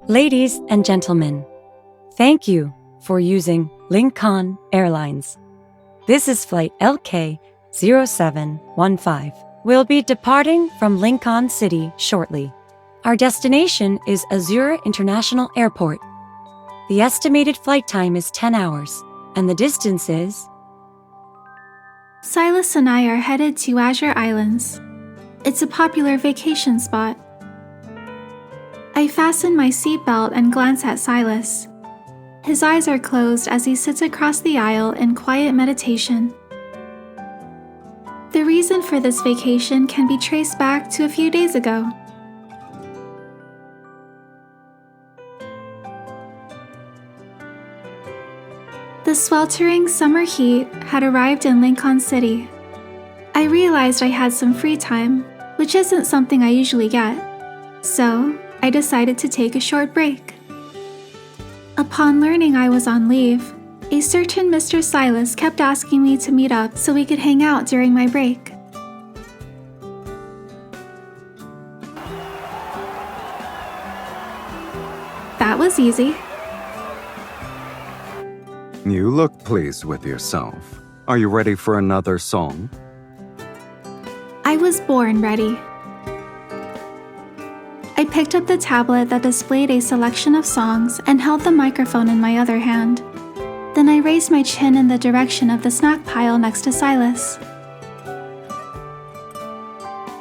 Ladies and gentlemen, thank you for using Lincoln Airlines. This is flight LK0715. We'll be departing from Lincoln City shortly. Our destination is Azura International Airport. The estimated flight time is 10 hours, and the distance is... Sylus and I are headed to Azure Islands. It's a popular vacation spot. I fasten my seatbelt and glance at Sylus. His eyes are closed as he sits across the aisle in quiet meditation. The reason for this vacation can be traced back to a few days ago. The sweltering summer heat had arrived in Lincoln City. I realized I had some free time, which isn't something I usually get, so I decided to take a short break. Upon learning I was on leave, a certain Mr. Sylus kept asking me to meet up so we could hang out during my break. That was easy. You look pleased with yourself. Are you ready for another song? I was born ready. I picked up the tablet that displayed a selection of songs and held the microphone in my other hand. Then I raised my chin in the direction of the snack pile next to Sylus.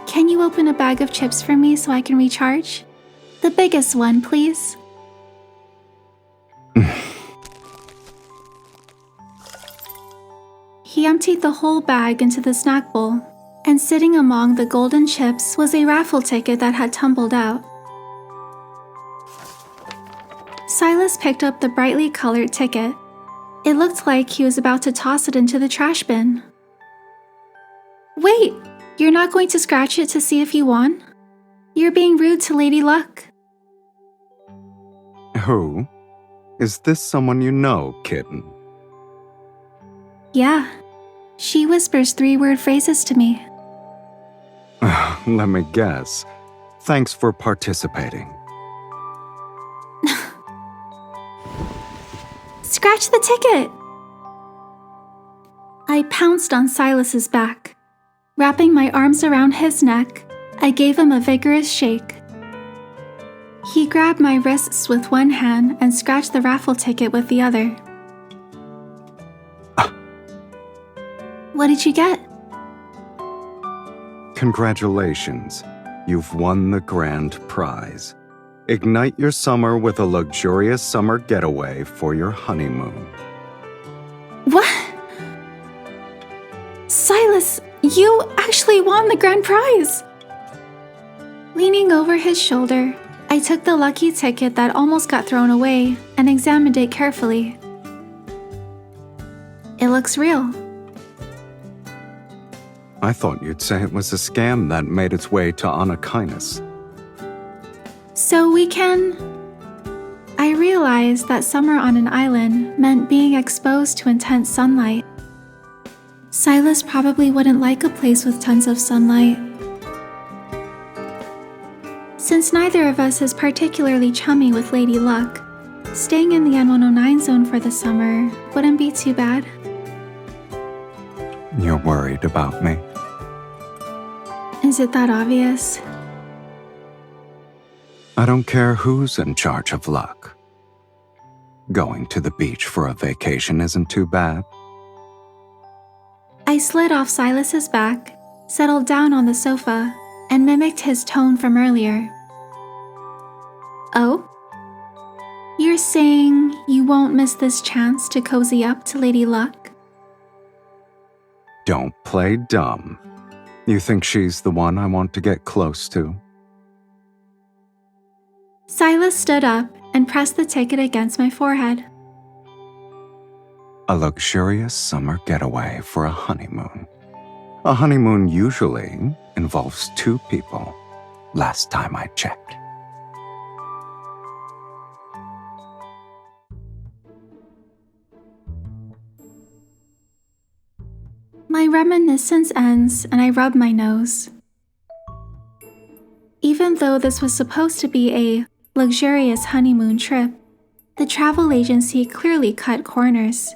Can you open a bag of chips for me so I can recharge? The biggest one, please. He emptied the whole bag into the snack bowl, and sitting among the golden chips was a raffle ticket that had tumbled out. Sylus picked up the brightly colored ticket. It looked like he was about to toss it into the trash bin. Wait! You're not going to scratch it to see if you won? You're being rude to Lady Luck. Who? Is this someone you know, kitten? Yeah. She whispers 3-word phrases to me. Let me guess. Thanks for participating. Scratch the ticket! I pounced on Sylus's back. Wrapping my arms around his neck, I gave him a vigorous shake. He grabbed my wrists with one hand and scratched the raffle ticket with the other. What did you get? Congratulations. You've won the grand prize. Ignite your summer with a luxurious summer getaway for your honeymoon. What? Sylus, you actually won the grand prize! Leaning over his shoulder, I took the lucky ticket that almost got thrown away and examined it carefully. It looks real. I thought you'd say it was a scam that made its way to Anakinus. So we can... I realized that summer on an island meant being exposed to intense sunlight. Sylus probably wouldn't like a place with tons of sunlight. Since neither of us is particularly chummy with Lady Luck, staying in the N109 zone for the summer wouldn't be too bad. You're worried about me? Is it that obvious? I don't care who's in charge of luck. Going to the beach for a vacation isn't too bad. I slid off Sylus's back, settled down on the sofa, and mimicked his tone from earlier. Oh? You're saying you won't miss this chance to cozy up to Lady Luck? Don't play dumb. You think she's the one I want to get close to? Sylus stood up and pressed the ticket against my forehead. A luxurious summer getaway for a honeymoon. A honeymoon usually involves 2 people, last time I checked. My reminiscence ends and I rub my nose. Even though this was supposed to be a luxurious honeymoon trip. The travel agency clearly cut corners.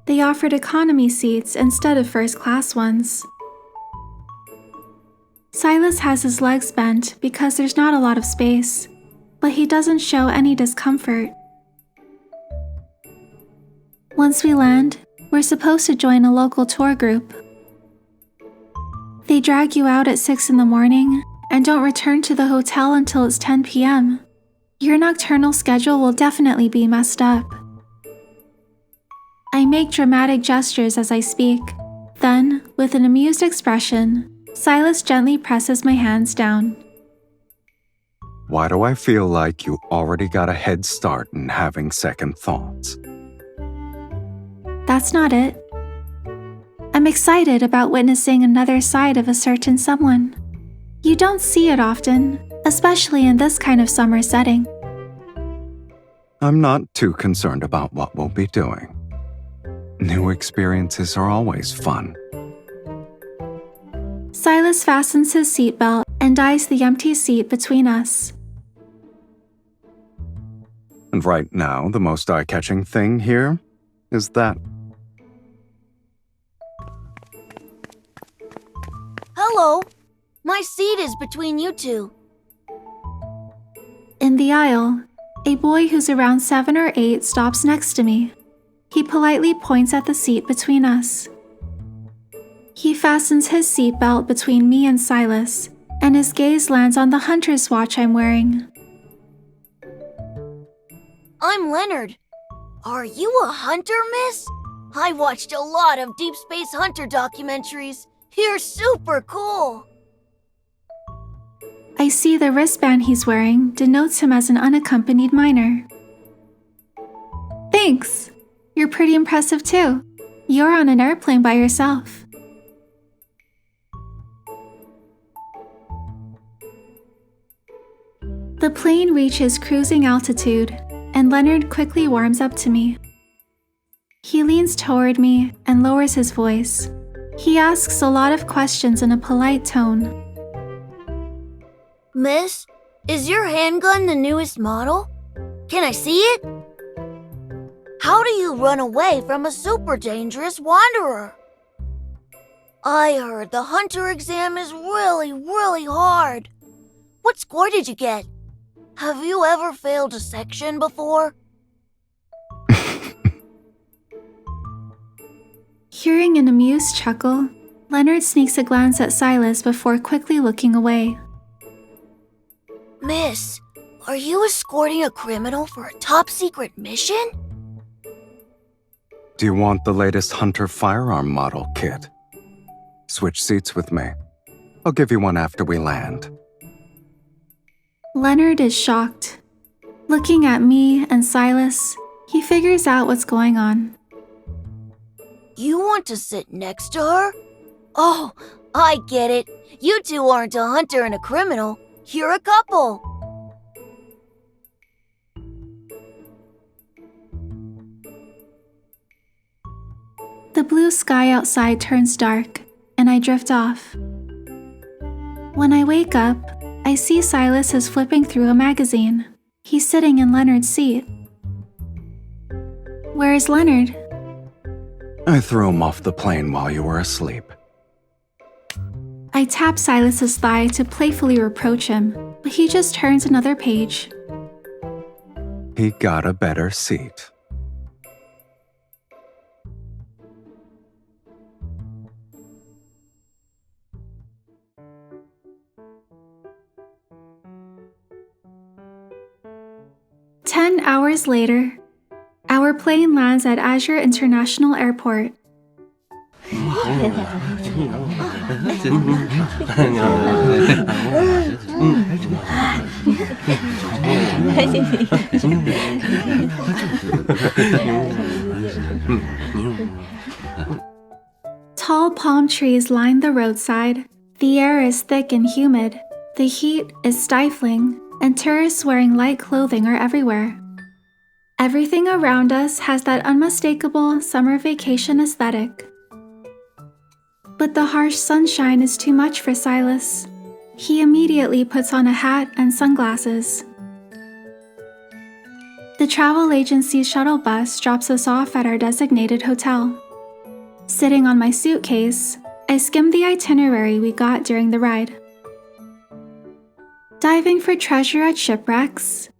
They offered economy seats instead of first-class ones. Sylus has his legs bent because there's not a lot of space, but he doesn't show any discomfort. Once we land, we're supposed to join a local tour group. They drag you out at 6 in the morning and don't return to the hotel until it's 10 p.m. Your nocturnal schedule will definitely be messed up. I make dramatic gestures as I speak. Then, with an amused expression, Sylus gently presses my hands down. Why do I feel like you already got a head start in having second thoughts? That's not it. I'm excited about witnessing another side of a certain someone. You don't see it often, especially in this kind of summer setting. I'm not too concerned about what we'll be doing. New experiences are always fun. Sylus fastens his seatbelt and eyes the empty seat between us. And right now, the most eye-catching thing here is that. Hello! My seat is between you two. In the aisle, a boy who's around 7 or 8 stops next to me. He politely points at the seat between us. He fastens his seatbelt between me and Sylus, and his gaze lands on the hunter's watch I'm wearing. I'm Leonard. Are you a hunter, miss? I watched a lot of Deepspace hunter documentaries. You're super cool. I see the wristband he's wearing denotes him as an unaccompanied minor. Thanks! You're pretty impressive too. You're on an airplane by yourself. The plane reaches cruising altitude, and Leonard quickly warms up to me. He leans toward me and lowers his voice. He asks a lot of questions in a polite tone. Miss, is your handgun the newest model? Can I see it? How do you run away from a super dangerous wanderer? I heard the hunter exam is really hard. What score did you get? Have you ever failed a section before? Hearing an amused chuckle, Leonard sneaks a glance at Sylus before quickly looking away. Miss, are you escorting a criminal for a top-secret mission? Do you want the latest hunter firearm model kit? Switch seats with me. I'll give you one after we land. Leonard is shocked. Looking at me and Sylus, he figures out what's going on. You want to sit next to her? Oh, I get it. You two aren't a hunter and a criminal. You're a couple. The blue sky outside turns dark, and I drift off. When I wake up, I see Sylus is flipping through a magazine. He's sitting in Leonard's seat. Where is Leonard? I threw him off the plane while you were asleep. I tap Sylus's thigh to playfully reproach him, but he just turns another page. He got a better seat. "10 hours later, our plane lands at Azure International Airport. Tall palm trees line the roadside. The air is thick and humid. The heat is stifling, and tourists wearing light clothing are everywhere. Everything around us has that unmistakable summer vacation aesthetic. But the harsh sunshine is too much for Sylus. He immediately puts on a hat and sunglasses. The travel agency's shuttle bus drops us off at our designated hotel. Sitting on my suitcase, I skim the itinerary we got during the ride. Diving for treasure at shipwrecks,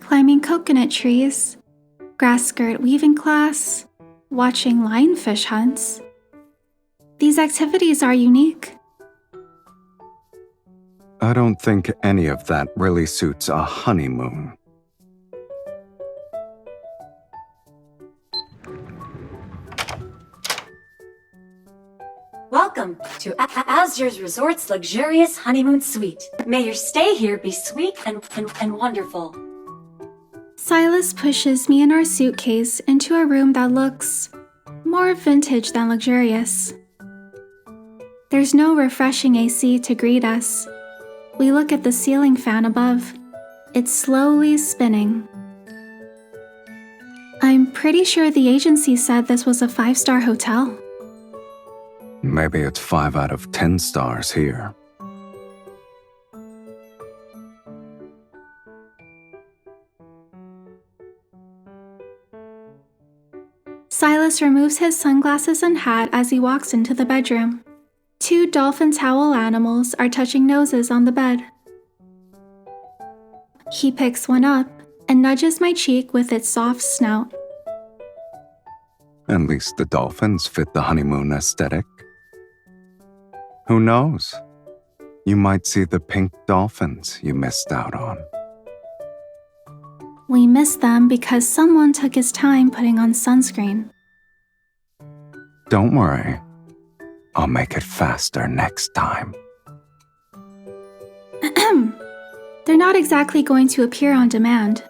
climbing coconut trees, grass skirt weaving class, watching lionfish hunts. These activities are unique. I don't think any of that really suits a honeymoon. Welcome to Azur's Resort's luxurious honeymoon suite. May your stay here be sweet and wonderful. Sylus pushes me and our suitcase into a room that looks more vintage than luxurious. There's no refreshing AC to greet us. We look at the ceiling fan above. It's slowly spinning. I'm pretty sure the agency said this was a 5-star hotel. Maybe it's 5 out of 10 stars here. Sylus removes his sunglasses and hat as he walks into the bedroom. 2 dolphin towel animals are touching noses on the bed. He picks one up and nudges my cheek with its soft snout. At least the dolphins fit the honeymoon aesthetic. Who knows? You might see the pink dolphins you missed out on. We missed them because someone took his time putting on sunscreen. Don't worry. I'll make it faster next time. They're not exactly going to appear on demand.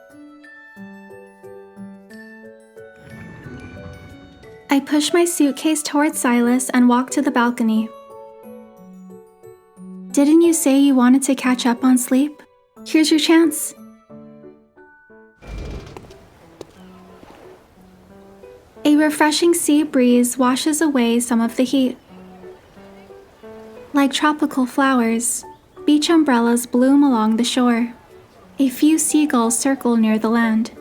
I push my suitcase towards Sylus and walk to the balcony. Didn't you say you wanted to catch up on sleep? Here's your chance. A refreshing sea breeze washes away some of the heat. Like tropical flowers, beach umbrellas bloom along the shore. A few seagulls circle near the land.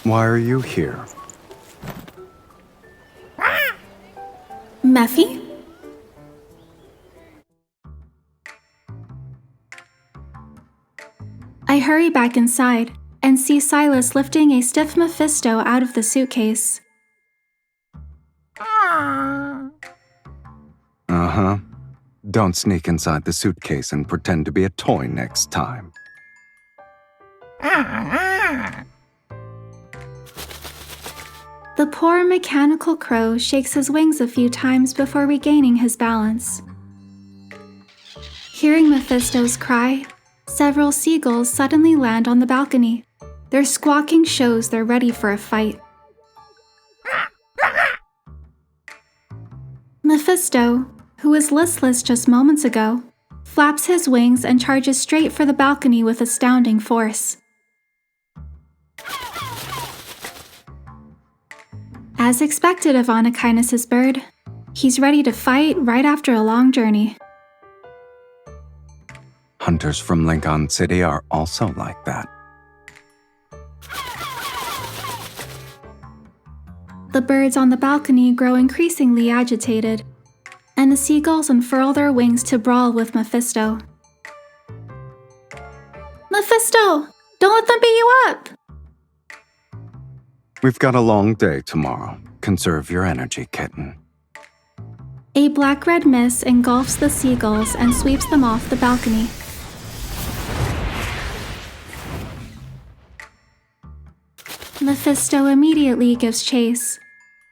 Why are you here? Mephi? I hurry back inside and see Sylus lifting a stiff Mephisto out of the suitcase. Uh-huh. Don't sneak inside the suitcase and pretend to be a toy next time. The poor mechanical crow shakes his wings a few times before regaining his balance. Hearing Mephisto's cry, several seagulls suddenly land on the balcony. Their squawking shows they're ready for a fight. Mephisto, who was listless just moments ago, flaps his wings and charges straight for the balcony with astounding force. As expected of Anakinus' bird, he's ready to fight right after a long journey. Hunters from Lincoln City are also like that. The birds on the balcony grow increasingly agitated, and the seagulls unfurl their wings to brawl with Mephisto. Mephisto! Don't let them beat you up! We've got a long day tomorrow. Conserve your energy, kitten. A black-red mist engulfs the seagulls and sweeps them off the balcony. Mephisto immediately gives chase.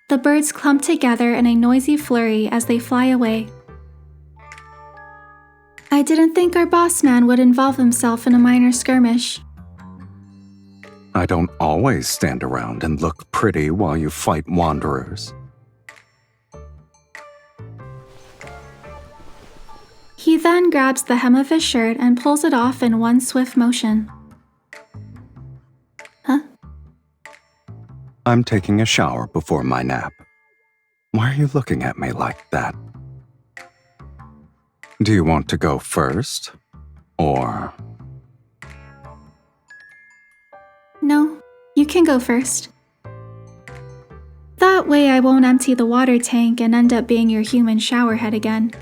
The birds clump together in a noisy flurry as they fly away. I didn't think our boss man would involve himself in a minor skirmish. I don't always stand around and look pretty while you fight wanderers. He then grabs the hem of his shirt and pulls it off in one swift motion. Huh? I'm taking a shower before my nap. Why are you looking at me like that? Do you want to go first? Or can go first. That way I won't empty the water tank and end up being your human showerhead again.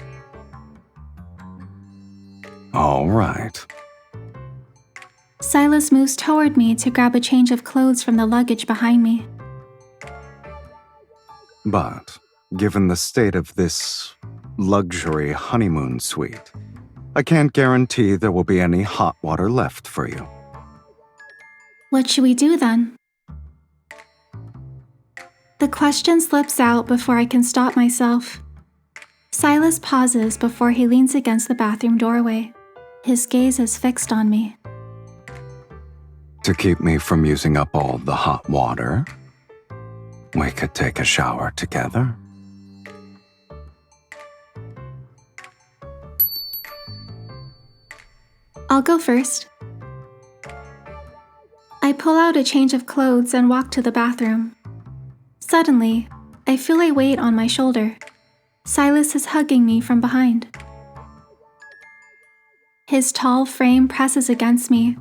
All right. Sylus moves toward me to grab a change of clothes from the luggage behind me. But, given the state of this luxury honeymoon suite, I can't guarantee there will be any hot water left for you. What should we do then? The question slips out before I can stop myself. Sylus pauses before he leans against the bathroom doorway. His gaze is fixed on me. To keep me from using up all the hot water, we could take a shower together. I'll go first. I pull out a change of clothes and walk to the bathroom. Suddenly, I feel a weight on my shoulder. Sylus is hugging me from behind. His tall frame presses against me,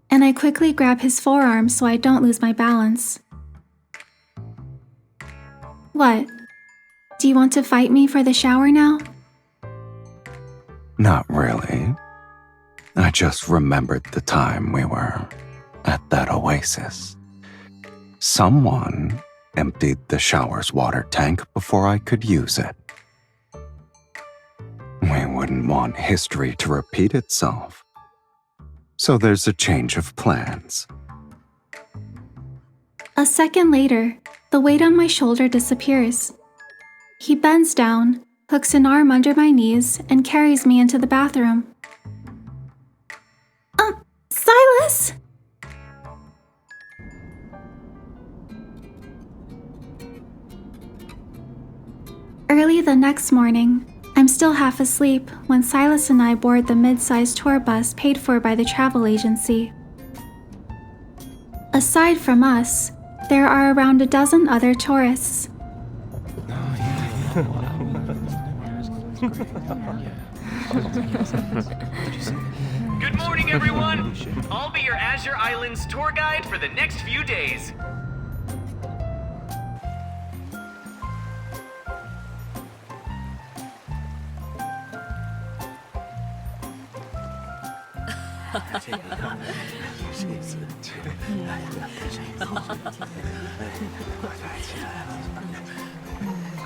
and I quickly grab his forearm so I don't lose my balance. What? Do you want to fight me for the shower now? Not really. I just remembered the time we were at that oasis. Someone emptied the shower's water tank before I could use it. We wouldn't want history to repeat itself. So there's a change of plans. A second later, the weight on my shoulder disappears. He bends down, hooks an arm under my knees, and carries me into the bathroom. Sylus! Early the next morning, I'm still half asleep when Sylus and I board the mid-sized tour bus paid for by the travel agency. Aside from us, there are around a dozen other tourists. Good morning, everyone! I'll be your Azure Islands tour guide for the next few days.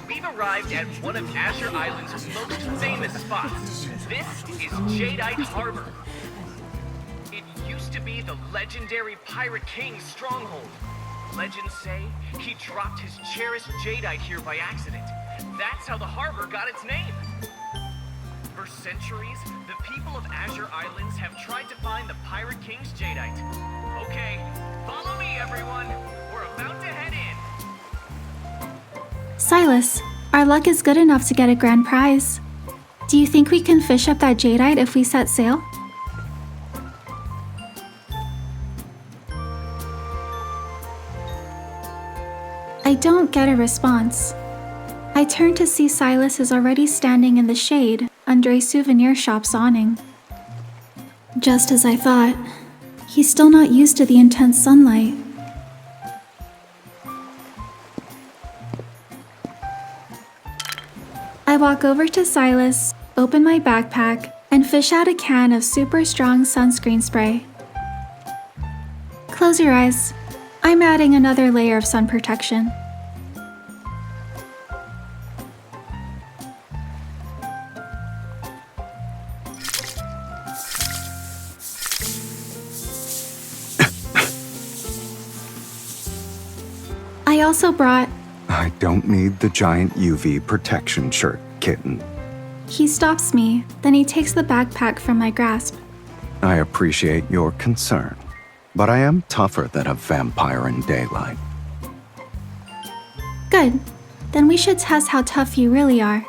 We've arrived at one of Azure Island's most famous spots. This is Jadeite Harbor. It used to be the legendary Pirate King's stronghold. Legends say he dropped his cherished jadeite here by accident. That's how the harbor got its name. For centuries, the people of Azure Islands have tried to find the Pirate King's jadeite. Okay, follow me, everyone. We're about to head in. Sylus, our luck is good enough to get a grand prize. Do you think we can fish up that jadeite if we set sail? I don't get a response. I turn to see Sylus is already standing in the shade under a souvenir shop's awning. Just as I thought, he's still not used to the intense sunlight. I walk over to Sylus, open my backpack, and fish out a can of super strong sunscreen spray. Close your eyes. I'm adding another layer of sun protection. I also brought... I don't need the giant UV protection shirt, kitten. He stops me, then he takes the backpack from my grasp. I appreciate your concern, but I am tougher than a vampire in daylight. Good. Then we should test how tough you really are.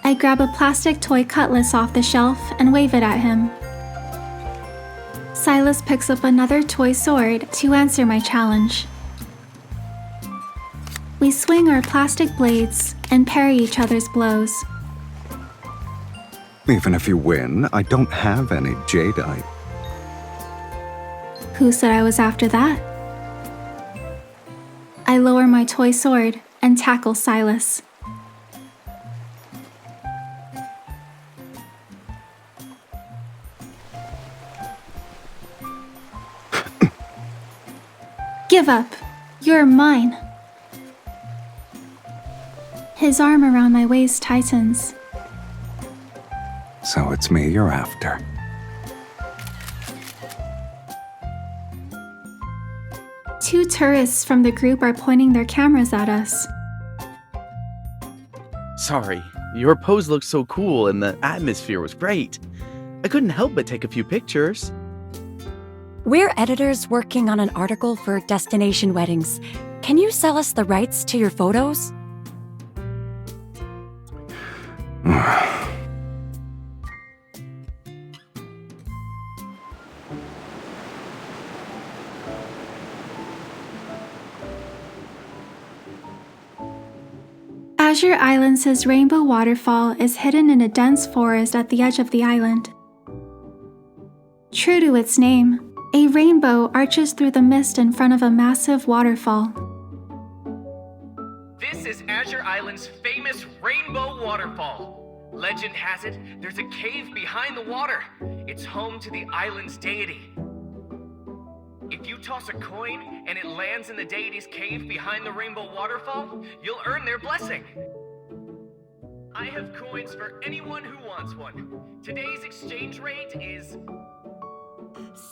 I grab a plastic toy cutlass off the shelf and wave it at him. Sylus picks up another toy sword to answer my challenge. We swing our plastic blades and parry each other's blows. Even if you win, I don't have any jadeite. Who said I was after that? I lower my toy sword and tackle Sylus. Give up. You're mine. His arm around my waist tightens. So it's me you're after. Two tourists from the group are pointing their cameras at us. Sorry, your pose looked so cool and the atmosphere was great. I couldn't help but take a few pictures. We're editors working on an article for Destination Weddings. Can you sell us the rights to your photos? Azure Islands' rainbow waterfall is hidden in a dense forest at the edge of the island. True to its name, a rainbow arches through the mist in front of a massive waterfall. This is Azure Island's famous Rainbow Waterfall. Legend has it, there's a cave behind the water. It's home to the island's deity. If you toss a coin and it lands in the deity's cave behind the Rainbow Waterfall, you'll earn their blessing. I have coins for anyone who wants one. Today's exchange rate is...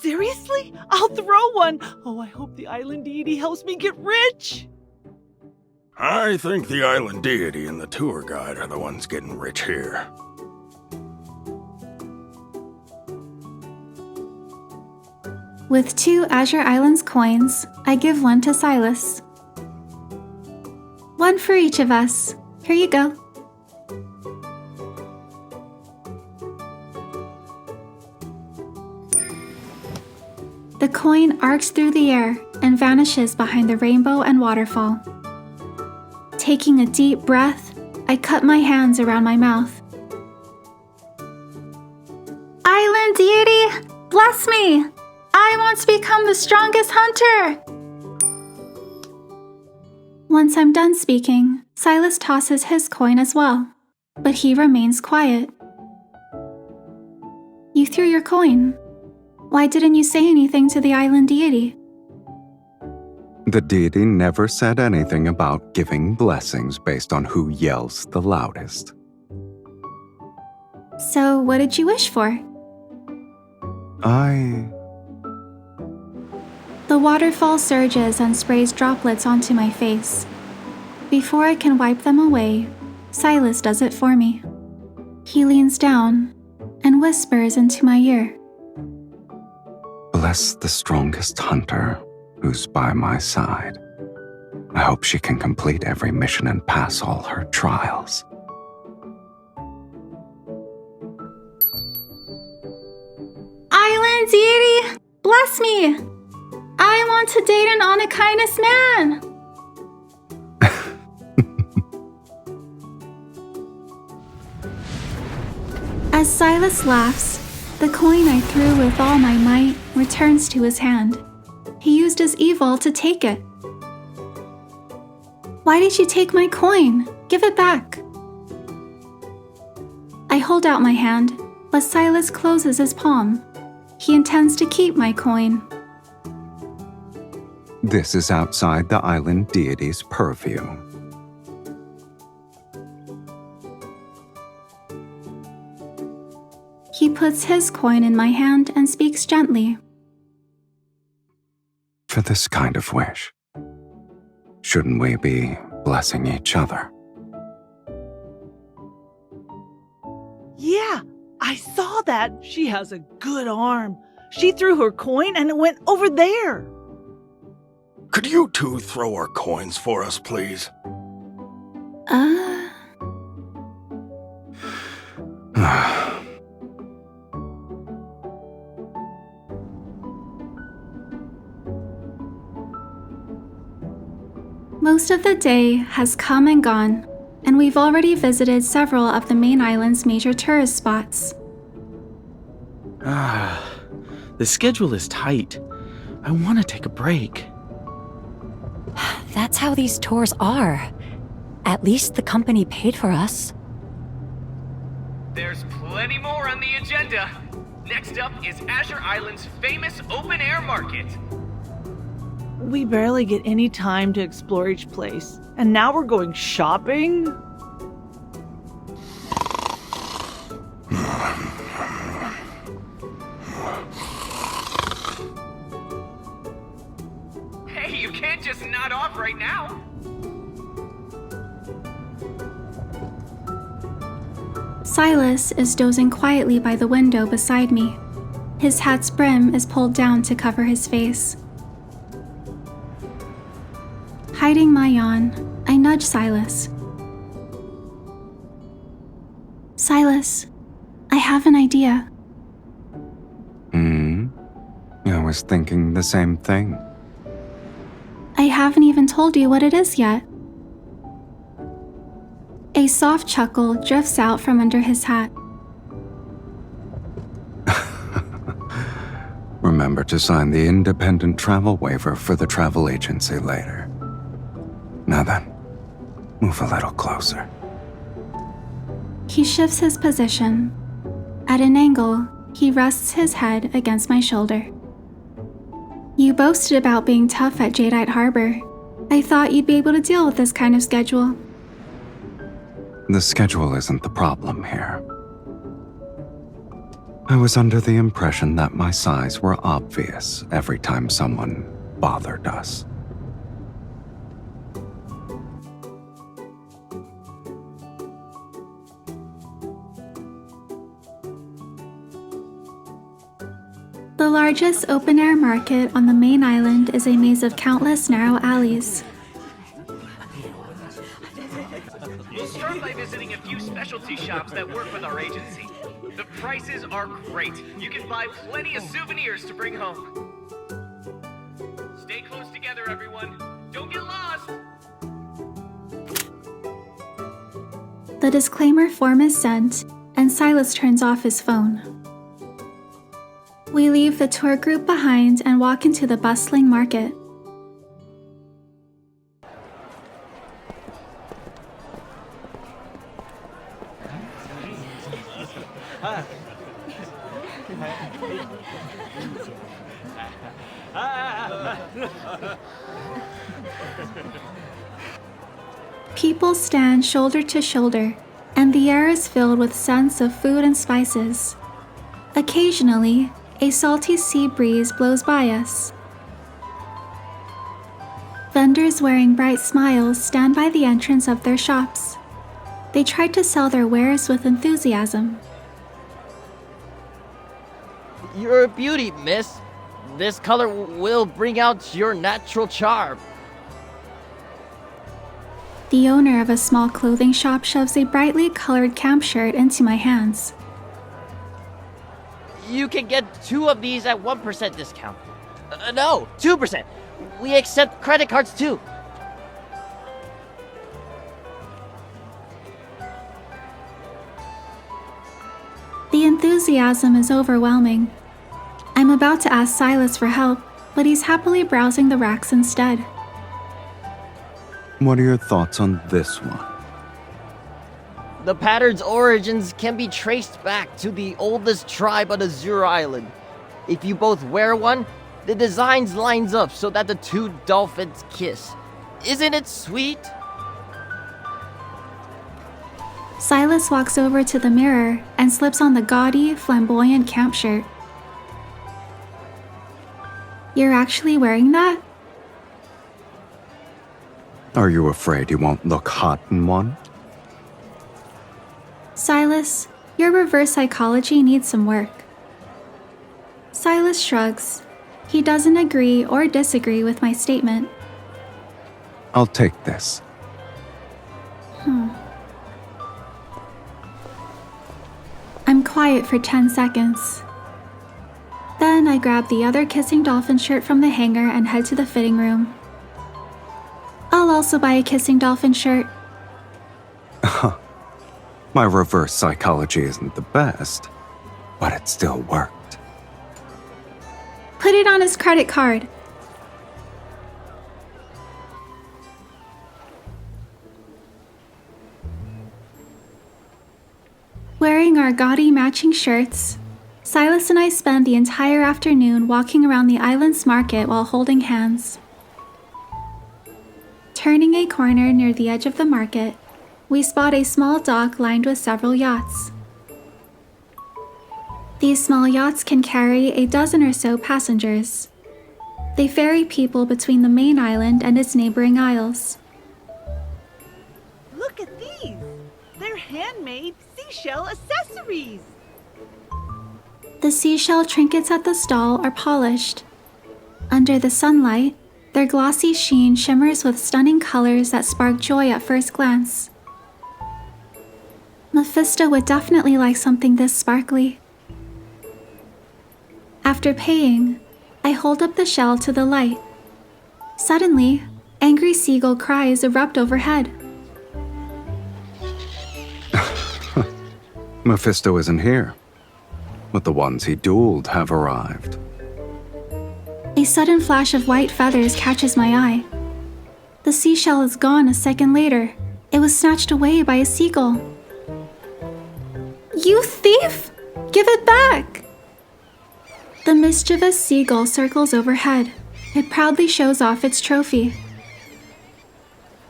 Seriously? I'll throw one! Oh, I hope the island deity helps me get rich! I think the island deity and the tour guide are the ones getting rich here. With 2 Azure Islands coins, I give one to Sylus. One for each of us. Here you go. The coin arcs through the air and vanishes behind the rainbow and waterfall. Taking a deep breath, I cut my hands around my mouth. Island deity, bless me! I want to become the strongest hunter! Once I'm done speaking, Sylus tosses his coin as well, but he remains quiet. You threw your coin. Why didn't you say anything to the island deity? The deity never said anything about giving blessings based on who yells the loudest. So what did you wish for? The waterfall surges and sprays droplets onto my face. Before I can wipe them away, Sylus does it for me. He leans down and whispers into my ear. Bless the strongest hunter who's by my side. I hope she can complete every mission and pass all her trials. Island deity, bless me! I want to date an Onakindness man! As Sylus laughs, the coin I threw with all my might returns to his hand. He used his evil to take it. Why did you take my coin? Give it back. I hold out my hand, but Sylus closes his palm. He intends to keep my coin. This is outside the island deity's purview. He puts his coin in my hand and speaks gently. For this kind of wish, shouldn't we be blessing each other? Yeah, I saw that. She has a good arm. She threw her coin and it went over there. Could you two throw our coins for us, please? Most of the day has come and gone, and we've already visited several of the main island's major tourist spots. The schedule is tight. I want to take a break. That's how these tours are. At least the company paid for us. There's plenty more on the agenda. Next up is Azure Island's famous open-air market. We barely get any time to explore each place. And now we're going shopping? Hey, you can't just nod off right now. Sylus is dozing quietly by the window beside me. His hat's brim is pulled down to cover his face. Hiding my yawn, I nudge Sylus. Sylus, I have an idea. I was thinking the same thing. I haven't even told you what it is yet. A soft chuckle drifts out from under his hat. Remember to sign the independent travel waiver for the travel agency later. Now then, move a little closer. He shifts his position. At an angle, he rests his head against my shoulder. You boasted about being tough at Jadeite Harbor. I thought you'd be able to deal with this kind of schedule. The schedule isn't the problem here. I was under the impression that my size were obvious every time someone bothered us. The largest open-air market on the main island is a maze of countless narrow alleys. We'll start by visiting a few specialty shops that work with our agency. The prices are great. You can buy plenty of souvenirs to bring home. Stay close together, everyone. Don't get lost. The disclaimer form is sent, and Sylus turns off his phone. We leave the tour group behind and walk into the bustling market. People stand shoulder to shoulder, and the air is filled with scents of food and spices. Occasionally, a salty sea breeze blows by us. Vendors wearing bright smiles stand by the entrance of their shops. They try to sell their wares with enthusiasm. You're a beauty, miss. This color will bring out your natural charm. The owner of a small clothing shop shoves a brightly colored camp shirt into my hands. You can get 2 of these at 1% discount. No, 2%. We accept credit cards too. The enthusiasm is overwhelming. I'm about to ask Sylus for help, but he's happily browsing the racks instead. What are your thoughts on this one? The pattern's origins can be traced back to the oldest tribe on Azure Island. If you both wear one, the designs lines up so that the 2 dolphins kiss. Isn't it sweet? Sylus walks over to the mirror and slips on the gaudy, flamboyant camp shirt. You're actually wearing that? Are you afraid you won't look hot in one? Sylus, your reverse psychology needs some work. Sylus shrugs. He doesn't agree or disagree with my statement. I'll take this. I'm quiet for 10 seconds. Then I grab the other Kissing Dolphin shirt from the hanger and head to the fitting room. I'll also buy a Kissing Dolphin shirt. My reverse psychology isn't the best, but it still worked. Put it on his credit card. Wearing our gaudy matching shirts, Sylus and I spend the entire afternoon walking around the island's market while holding hands. Turning a corner near the edge of the market, we spot a small dock lined with several yachts. These small yachts can carry a dozen or so passengers. They ferry people between the main island and its neighboring isles. Look at these! They're handmade seashell accessories! The seashell trinkets at the stall are polished. Under the sunlight, their glossy sheen shimmers with stunning colors that spark joy at first glance. Mephisto would definitely like something this sparkly. After paying, I hold up the shell to the light. Suddenly, angry seagull cries erupt overhead. Mephisto isn't here, but the ones he dueled have arrived. A sudden flash of white feathers catches my eye. The seashell is gone a second later. It was snatched away by a seagull. You thief! Give it back! The mischievous seagull circles overhead. It proudly shows off its trophy.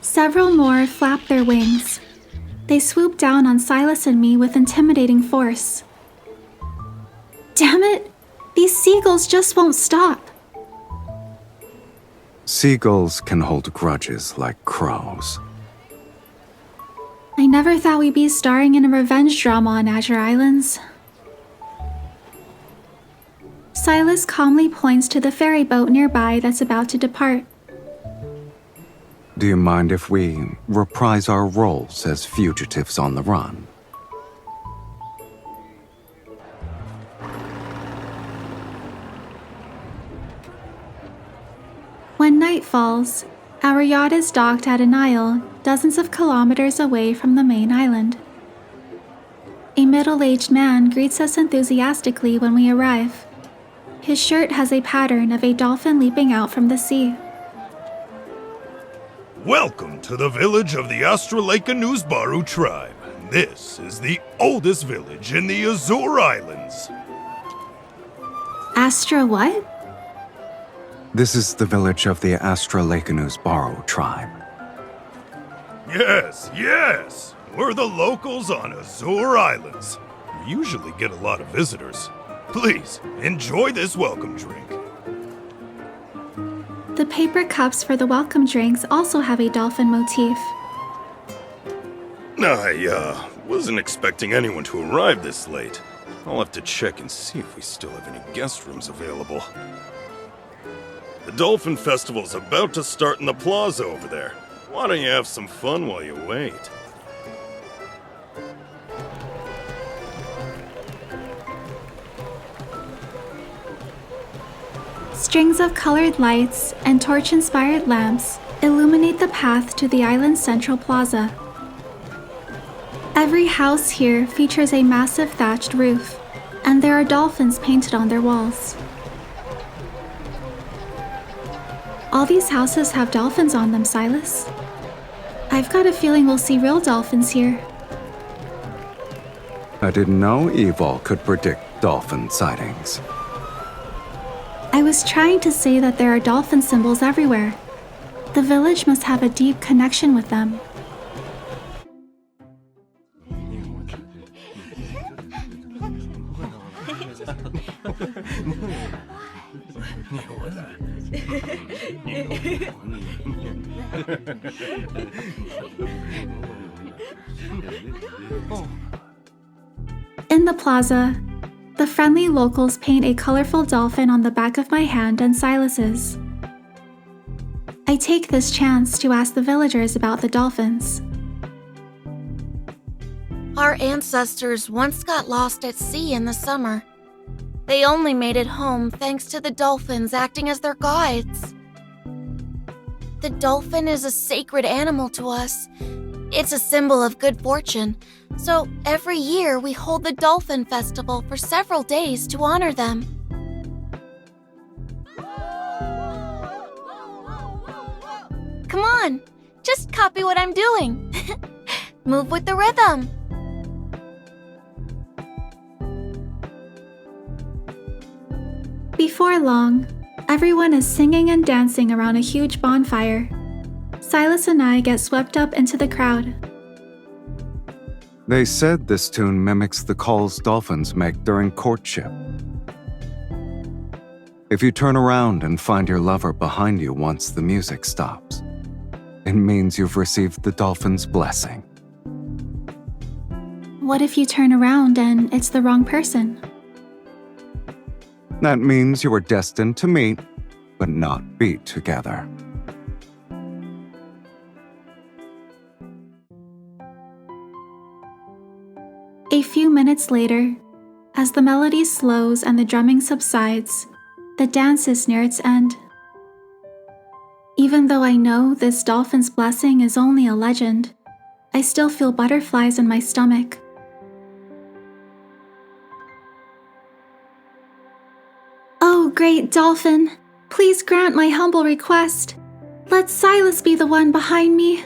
Several more flap their wings. They swoop down on Sylus and me with intimidating force. Damn it! These seagulls just won't stop. Seagulls can hold grudges like crows. I never thought we'd be starring in a revenge drama on Azure Islands. Sylus calmly points to the ferry boat nearby that's about to depart. Do you mind if we reprise our roles as fugitives on the run? When night falls, our yacht is docked at an isle dozens of kilometers away from the main island. A middle-aged man greets us enthusiastically when we arrive. His shirt has a pattern of a dolphin leaping out from the sea. Welcome to the village of the Astrolacanusbaru tribe. This is the oldest village in the Azure Islands. Astra what? This is the village of the Astrolacanusbaru tribe. Yes. We're the locals on Azure Islands. We usually get a lot of visitors. Please, enjoy this welcome drink. The paper cups for the welcome drinks also have a dolphin motif. I wasn't expecting anyone to arrive this late. I'll have to check and see if we still have any guest rooms available. The Dolphin Festival's about to start in the plaza over there. Why don't you have some fun while you wait? Strings of colored lights and torch-inspired lamps illuminate the path to the island's central plaza. Every house here features a massive thatched roof, and there are dolphins painted on their walls. All these houses have dolphins on them, Sylus. I've got a feeling we'll see real dolphins here. I didn't know Evol could predict dolphin sightings. I was trying to say that there are dolphin symbols everywhere. The village must have a deep connection with them. In the plaza, the friendly locals paint a colorful dolphin on the back of my hand and Sylus's. I take this chance to ask the villagers about the dolphins. Our ancestors once got lost at sea in the summer. They only made it home thanks to the dolphins acting as their guides. The dolphin is a sacred animal to us. It's a symbol of good fortune, so every year we hold the Dolphin Festival for several days to honor them. Come on, just copy what I'm doing. Move with the rhythm. Before long, everyone is singing and dancing around a huge bonfire. Sylus and I get swept up into the crowd. They said this tune mimics the calls dolphins make during courtship. If you turn around and find your lover behind you once the music stops, it means you've received the dolphin's blessing. What if you turn around and it's the wrong person? That means you were destined to meet, but not be together. A few minutes later, as the melody slows and the drumming subsides, the dance is near its end. Even though I know this dolphin's blessing is only a legend, I still feel butterflies in my stomach. Oh, great dolphin, please grant my humble request. Let Sylus be the one behind me.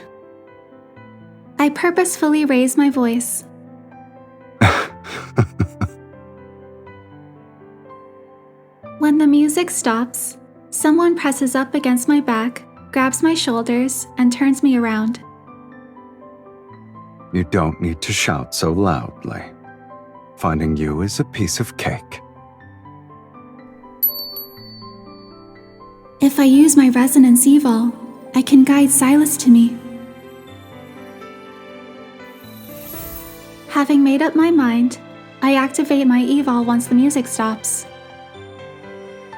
I purposefully raise my voice. When the music stops, someone presses up against my back, grabs my shoulders, and turns me around. You don't need to shout so loudly. Finding you is a piece of cake. If I use my resonance evol, I can guide Sylus to me. Having made up my mind, I activate my evol once the music stops.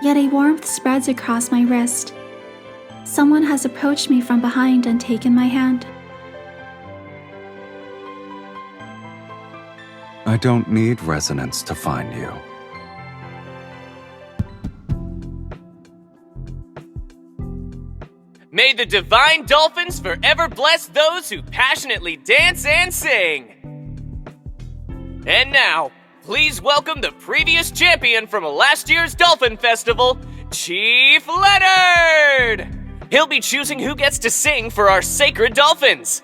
Yet a warmth spreads across my wrist. Someone has approached me from behind and taken my hand. I don't need resonance to find you. May the divine dolphins forever bless those who passionately dance and sing. And now, please welcome the previous champion from last year's Dolphin Festival, Chief Leonard! He'll be choosing who gets to sing for our sacred dolphins.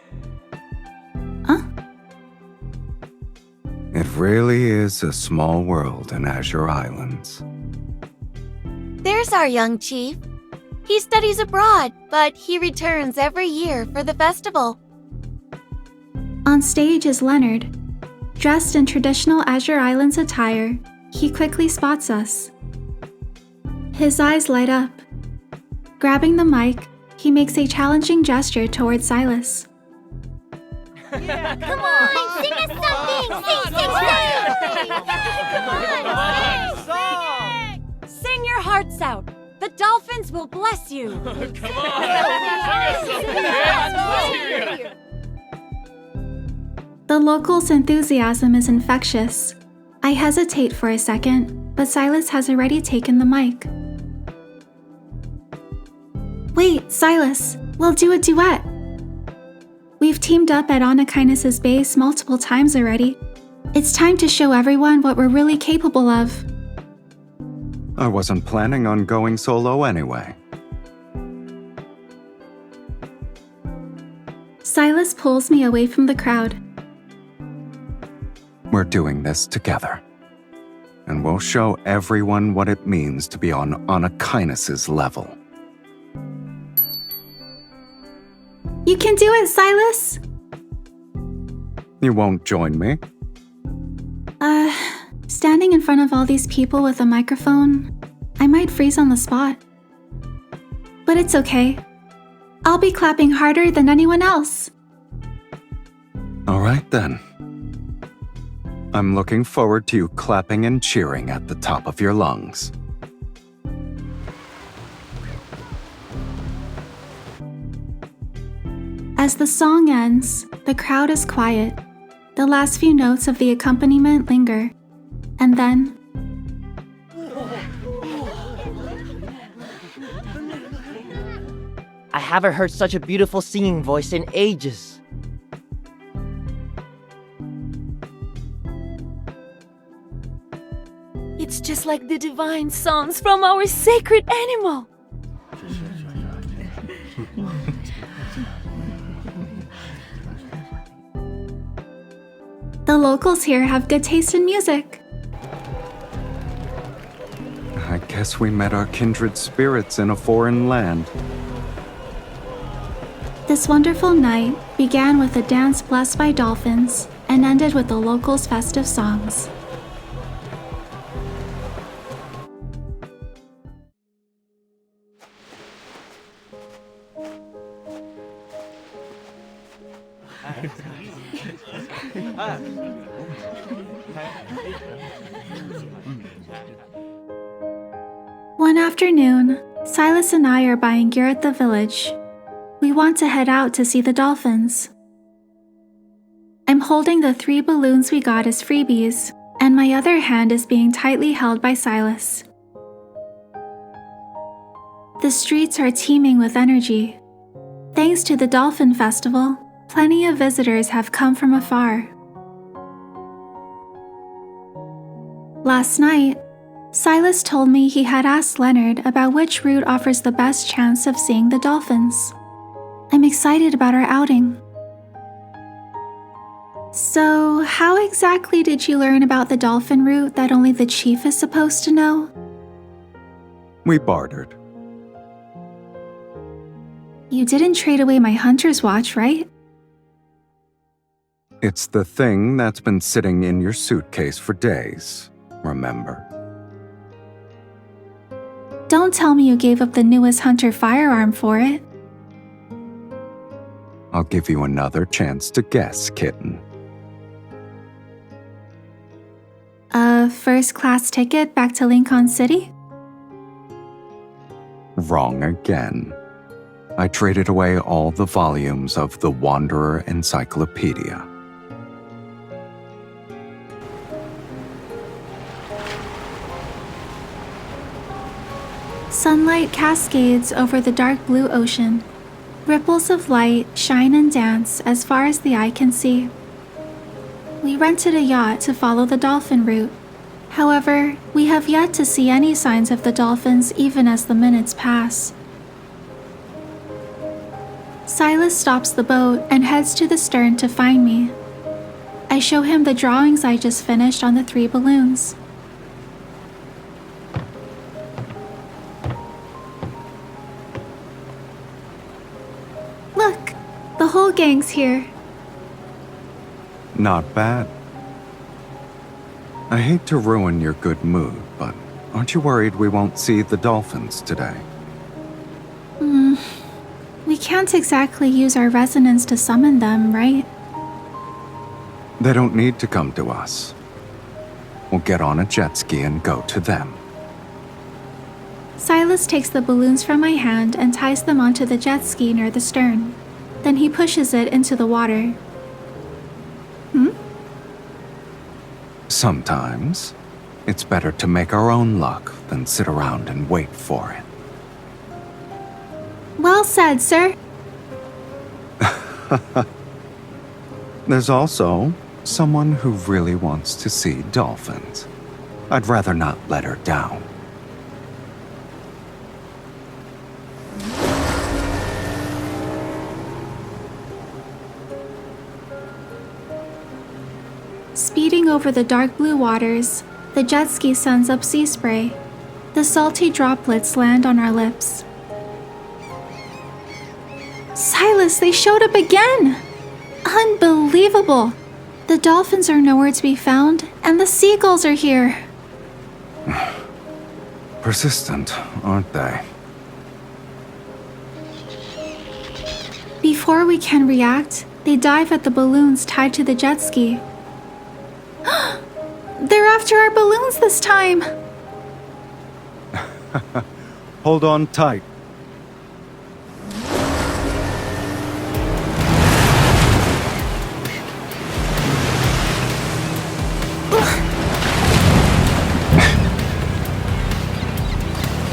Huh? It really is a small world in Azure Islands. There's our young chief. He studies abroad, but he returns every year for the festival. On stage is Leonard. Dressed in traditional Azure Islands attire, he quickly spots us. His eyes light up. Grabbing the mic, he makes a challenging gesture towards Sylus. Yeah, come on, sing us something! Sing! Sing your hearts out. The dolphins will bless you. Come on! The locals' enthusiasm is infectious. I hesitate for a second, but Sylus has already taken the mic. Wait, Sylus, we'll do a duet. We've teamed up at Anakinus' base multiple times already. It's time to show everyone what we're really capable of. I wasn't planning on going solo anyway. Sylus pulls me away from the crowd. We're doing this together. And we'll show everyone what it means to be on Anakinus' level. You can do it, Sylus! You won't join me? Standing in front of all these people with a microphone, I might freeze on the spot. But it's okay. I'll be clapping harder than anyone else. All right then. I'm looking forward to you clapping and cheering at the top of your lungs. As the song ends, the crowd is quiet. The last few notes of the accompaniment linger. And then... I haven't heard such a beautiful singing voice in ages. It's just like the divine songs from our sacred animal. The locals here have good taste in music. I guess we met our kindred spirits in a foreign land. This wonderful night began with a dance blessed by dolphins and ended with the locals' festive songs. One afternoon, Sylus and I are buying gear at the village. We want to head out to see the dolphins. I'm holding the 3 balloons we got as freebies, and my other hand is being tightly held by Sylus. The streets are teeming with energy. Thanks to the Dolphin Festival, plenty of visitors have come from afar. Last night, Sylus told me he had asked Leonard about which route offers the best chance of seeing the dolphins. I'm excited about our outing. So, how exactly did you learn about the dolphin route that only the chief is supposed to know? We bartered. You didn't trade away my hunter's watch, right? It's the thing that's been sitting in your suitcase for days, remember? Don't tell me you gave up the newest hunter firearm for it. I'll give you another chance to guess, kitten. A first-class ticket back to Lincoln City? Wrong again. I traded away all the volumes of the Wanderer Encyclopedia. Sunlight cascades over the dark blue ocean. Ripples of light shine and dance as far as the eye can see. We rented a yacht to follow the dolphin route. However, we have yet to see any signs of the dolphins even as the minutes pass. Sylus stops the boat and heads to the stern to find me. I show him the drawings I just finished on the 3 balloons. Look, the whole gang's here. Not bad. I hate to ruin your good mood, but aren't you worried we won't see the dolphins today? We can't exactly use our resonance to summon them, right? They don't need to come to us. We'll get on a jet ski and go to them. Sylus takes the balloons from my hand and ties them onto the jet ski near the stern. Then he pushes it into the water. Sometimes, it's better to make our own luck than sit around and wait for it. Well said, sir. There's also someone who really wants to see dolphins. I'd rather not let her down. Speeding over the dark blue waters, the jet ski sends up sea spray. The salty droplets land on our lips. Sylus, they showed up again! Unbelievable! The dolphins are nowhere to be found, and the seagulls are here. Persistent, aren't they? Before we can react, they dive at the balloons tied to the jet ski. They're after our balloons this time! Hold on tight.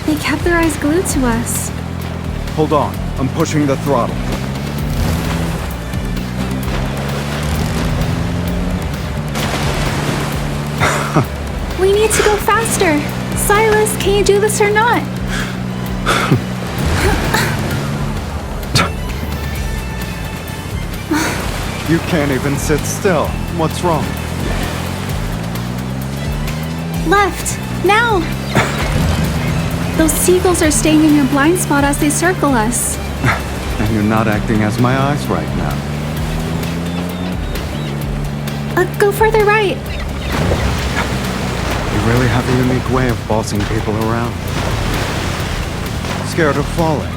They kept their eyes glued to us. Hold on, I'm pushing the throttle. We need to go faster! Sylus, can you do this or not? You can't even sit still. What's wrong? Left! Now! Those seagulls are staying in your blind spot as they circle us. And you're not acting as my eyes right now. Go further right. You really have a unique way of bossing people around. Scared of falling?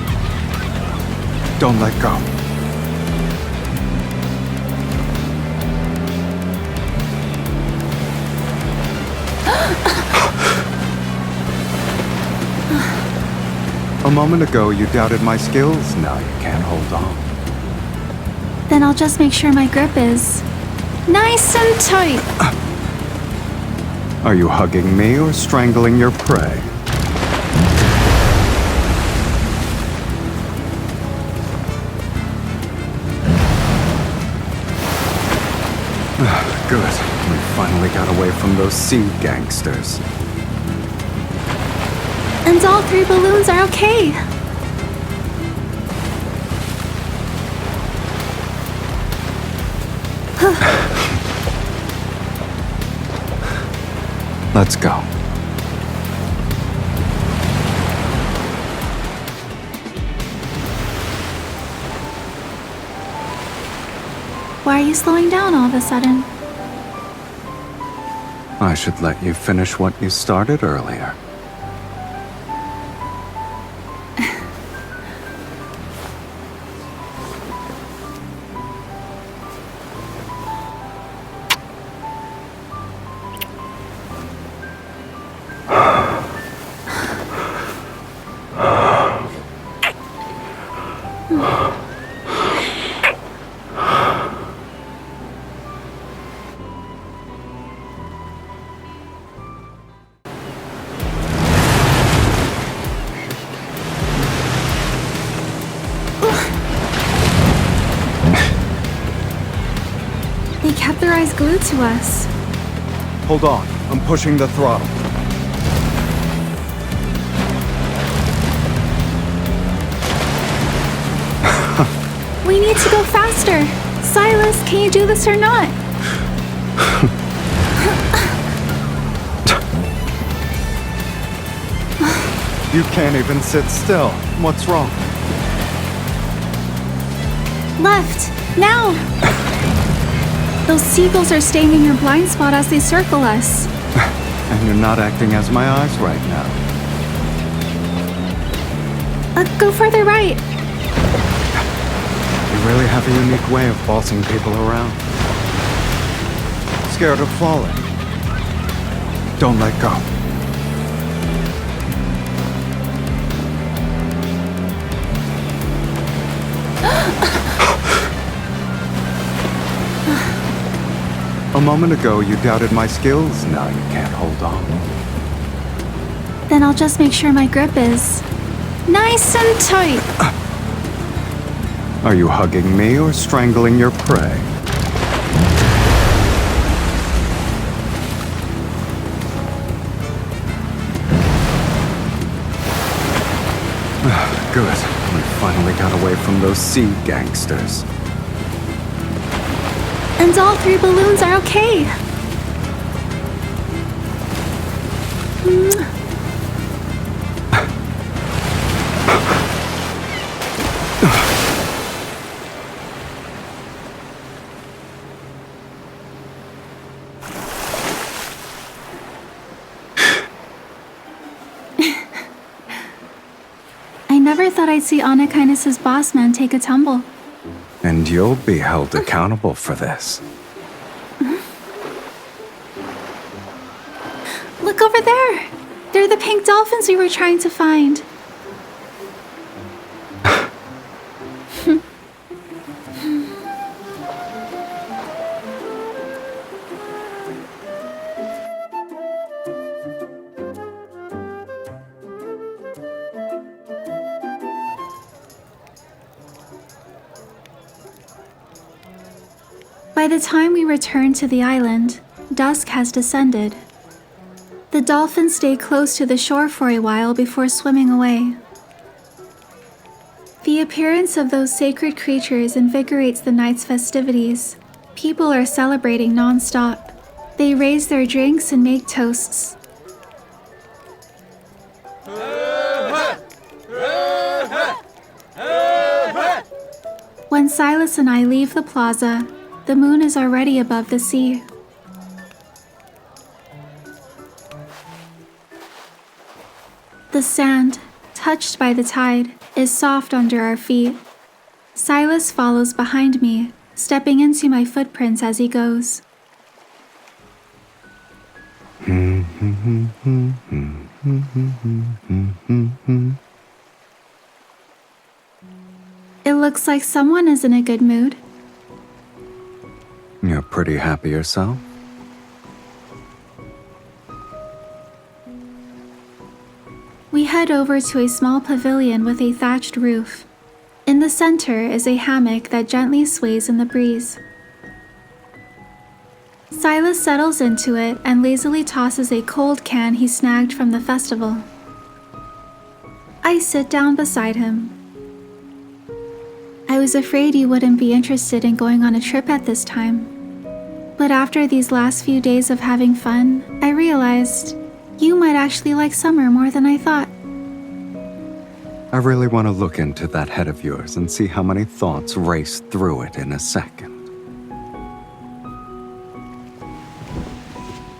Don't let go. A moment ago, you doubted my skills. Now you can't hold on. Then I'll just make sure my grip is nice and tight. Are you hugging me or strangling your prey? Good. We finally got away from those sea gangsters. And all 3 balloons are okay. Let's go. Why are you slowing down all of a sudden? I should let you finish what you started earlier. They kept their eyes glued to us. Hold on, I'm pushing the throttle. We need to go faster. Sylus, can you do this or not? You can't even sit still. What's wrong? Left! Now! Those seagulls are staying in your blind spot as they circle us. And you're not acting as my eyes right now. Go further right. You really have a unique way of bossing people around. Scared of falling? Don't let go. A moment ago, you doubted my skills. Now you can't hold on. Then I'll just make sure my grip is nice and tight. Are you hugging me or strangling your prey? Good. We finally got away from those sea gangsters. And all 3 balloons are okay. I never thought I'd see Anakinus' boss man take a tumble. And you'll be held accountable for this. Look over there! They're the pink dolphins we were trying to find. By the time we return to the island, dusk has descended. The dolphins stay close to the shore for a while before swimming away. The appearance of those sacred creatures invigorates the night's festivities, People are celebrating non-stop. They raise their drinks and make toasts. When Sylus and I leave the plaza, the moon is already above the sea. The sand, touched by the tide, is soft under our feet. Sylus follows behind me, stepping into my footprints as he goes. It looks like someone is in a good mood. You're pretty happy yourself? We head over to a small pavilion with a thatched roof. In the center is a hammock that gently sways in the breeze. Sylus settles into it and lazily tosses a cold can he snagged from the festival. I sit down beside him. I was afraid you wouldn't be interested in going on a trip at this time. But after these last few days of having fun, I realized you might actually like summer more than I thought. I really want to look into that head of yours and see how many thoughts race through it in a second.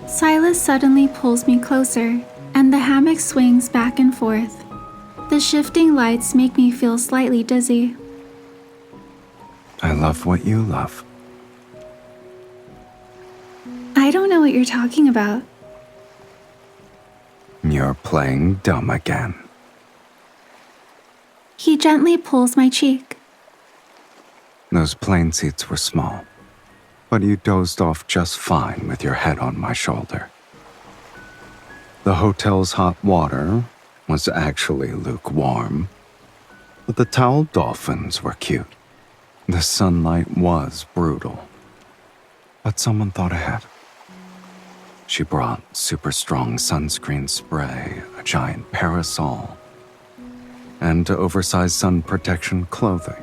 Sylus suddenly pulls me closer, and the hammock swings back and forth. The shifting lights make me feel slightly dizzy. I love what you love. I don't know what you're talking about. You're playing dumb again. He gently pulls my cheek. Those plane seats were small, but you dozed off just fine with your head on my shoulder. The hotel's hot water was actually lukewarm, but the towel dolphins were cute. The sunlight was brutal, but someone thought ahead. She brought super strong sunscreen spray, a giant parasol, and oversized sun protection clothing.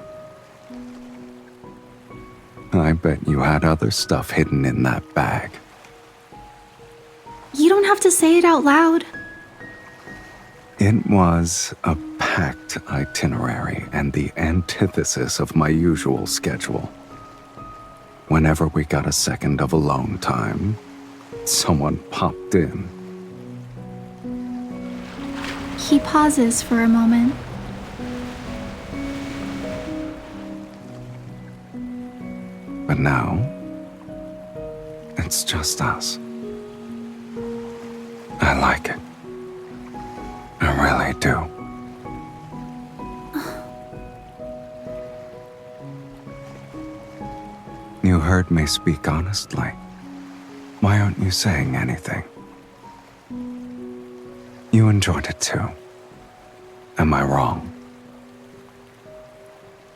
I bet you had other stuff hidden in that bag. You don't have to say it out loud. It was a packed itinerary and the antithesis of my usual schedule. Whenever we got a second of alone time, someone popped in. He pauses for a moment. But now, it's just us. I like it. I really do. You heard me speak honestly. Why aren't you saying anything? You enjoyed it too. Am I wrong?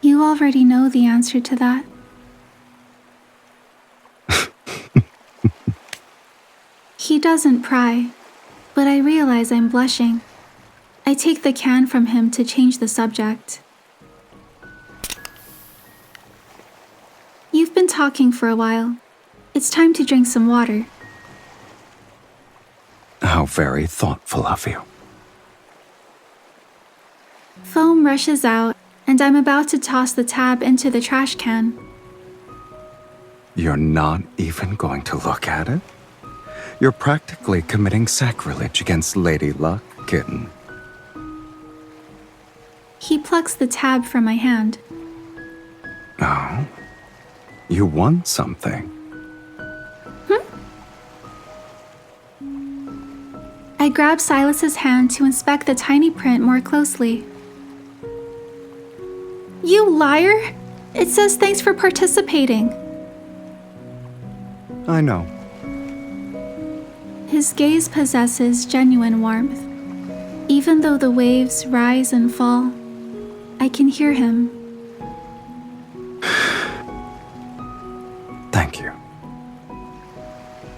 You already know the answer to that. He doesn't pry, but I realize I'm blushing. I take the can from him to change the subject. You've been talking for a while. It's time to drink some water. How very thoughtful of you. Foam rushes out, and I'm about to toss the tab into the trash can. You're not even going to look at it? You're practically committing sacrilege against Lady Luck, kitten. He plucks the tab from my hand. Oh? You want something? I grab Sylus's hand to inspect the tiny print more closely. You liar! It says thanks for participating. I know. His gaze possesses genuine warmth. Even though the waves rise and fall, I can hear him. Thank you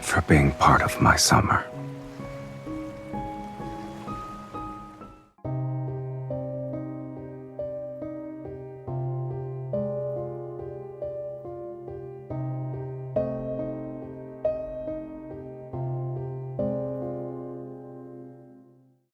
for being part of my summer.